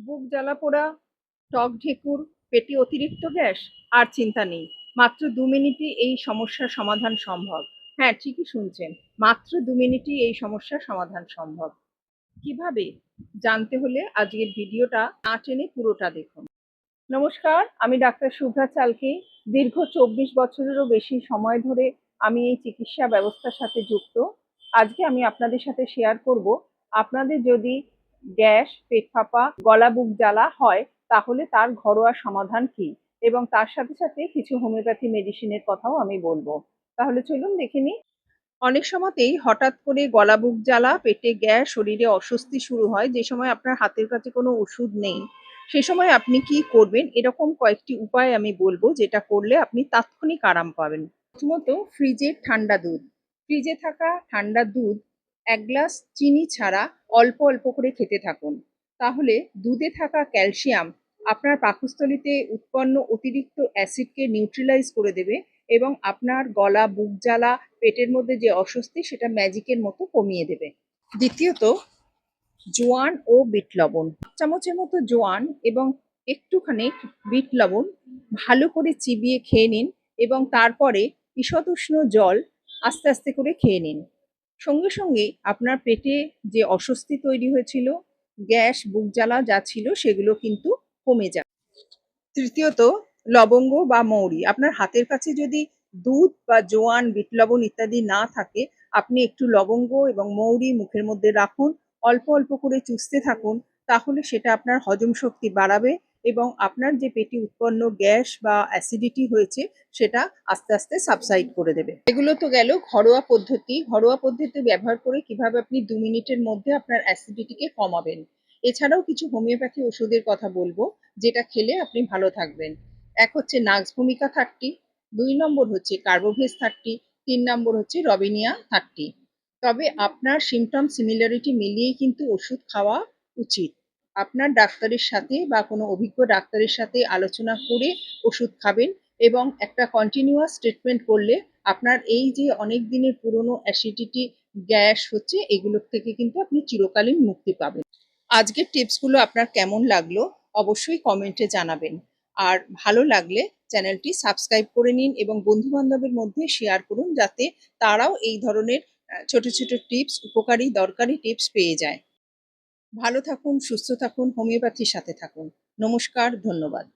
বুক জ্বালা-পোড়া, টক ঢেকুর, পেটে অতিরিক্ত গ্যাস? আর চিন্তা নেই। মাত্র ২ মিনিটেই এই সমস্যার সমাধান সম্ভব। হ্যাঁ, ঠিকই শুনছেন। মাত্র ২ মিনিটেই এই সমস্যার সমাধান সম্ভব। কিভাবে? জানতে হলে আজকের ভিডিওটা না টেনে পুরোটা দেখুন। নমস্কার, আমি ডাক্তার শুভ্রা চালকি। দীর্ঘ ২৪ বছরেরও বেশি সময় ধরে আমি এই চিকিৎসা ব্যবস্থার সাথে যুক্ত। আজকে আমি আপনাদের সাথে শেয়ার করব, আপনাদের যদি গ্যাস, পেট ফাঁপা, গলা বুক জ্বালা হয় তাহলে তার ঘরোয়া সমাধান কি? এবং তার সাথে সাথে কিছু হোমিওপ্যাথি মেডিসিনের কথাও আমি বলবো। তাহলে চলুন দেখে নিই। অনেক সময়তেই হঠাৎ করে গলা বুক জ্বালা, পেটে গ্যাস, শরীরে অস্বস্তি শুরু হয় যে সময় আপনার হাতের কাছে কোনো ওষুধ নেই। সে সময় আপনি কি করবেন? এরকম কয়েকটি উপায় আমি বলব যেটা করলে আপনি তাৎক্ষণিক আরাম পাবেন। প্রথমত ফ্রিজের ঠান্ডা দুধ। ফ্রিজে থাকা ঠান্ডা দুধ ১ গ্লাস চিনি ছাড়া অল্প, অল্প করে খেতে থাকুন। তাহলে দুধে থাকা ক্যালসিয়াম আপনার পাকস্থলীতে উৎপন্ন অতিরিক্ত অ্যাসিডকে নিউট্রালাইজ করে দেবে এবং আপনার গলা, বুক জ্বালা, পেটের মধ্যে যে অস্বস্তি সেটা ম্যাজিকের মতো কমিয়ে দেবে। দ্বিতীয়ত জোয়ান ও বিট লবণ। ১ চামচের মতো জোয়ান এবং একটুখানি বিট লবণ ভালো করে চিবিয়ে খেয়ে নিন এবং তারপরে ঈষদুষ্ণ জল আস্তে, আস্তে করে খেয়ে নিন। সঙ্গে, সঙ্গে আপনার পেটে যে অস্বস্তি তৈরি হয়েছিল, গ্যাস, বুক জ্বালা যা ছিল সেগুলো কিন্তু কমে যাবে। তৃতীয়ত লবঙ্গ বা মৌরি। আপনার হাতের কাছে যদি দুধ বা জোয়ান, বিট লবণ ইত্যাদি না থাকে, আপনি একটু লবঙ্গ এবং মৌরি মুখের মধ্যে রাখুন, অল্প, অল্প করে চুষতে থাকুন। তাহলে সেটা আপনার হজম শক্তি বাড়াবে এবং আপনার যে পেটে উৎপন্ন গ্যাস বা অ্যাসিডিটি হয়েছে সেটা আস্তে, আস্তে সাবসাইড করে দেবে। এগুলো তো গেল ঘরোয়া পদ্ধতি। ঘরোয়া পদ্ধতি ব্যবহার করে কিভাবে আপনি ২ মিনিটের মধ্যে আপনার অ্যাসিডিটিকে কমাবেন। এছাড়াও কিছু হোমিওপ্যাথি ওষুধের কথা বলবো যেটা খেলে আপনি ভালো থাকবেন। এক হচ্ছে নাক্স ভূমিকা 30, ২ নম্বর হচ্ছে কার্বোভেজ 30, ৩ নম্বর হচ্ছে রবিনিয়া 30। তবে আপনার সিম্পটম সিমিলারিটি মিলিয়েই কিন্তু ওষুধ খাওয়া উচিত। আপনার ডাক্তারের সাথে বা কোনো অভিজ্ঞ ডাক্তারের সাথে আলোচনা করে ওষুধ খাবেন এবং একটা কন্টিনিউয়াস ট্রিটমেন্ট করলে আপনার এই যে অনেক দিনের পুরনো অ্যাসিডিটি, গ্যাস হচ্ছে এগুলোর থেকে কিন্তু আপনি চিরকালীন মুক্তি পাবেন। আজকের টিপসগুলো আপনার কেমন লাগলো অবশ্যই কমেন্টে জানাবেন। আর ভালো লাগলে চ্যানেলটি সাবস্ক্রাইব করে নিন এবং বন্ধু-বান্ধবের মধ্যে শেয়ার করুন যাতে তারাও এই ধরনের ছোট, ছোট টিপস, উপকারী, দরকারি টিপস পেয়ে যায়। ভালো থাকুন, সুস্থ থাকুন, হোমিওপ্যাথির সাথে থাকুন। নমস্কার, ধন্যবাদ।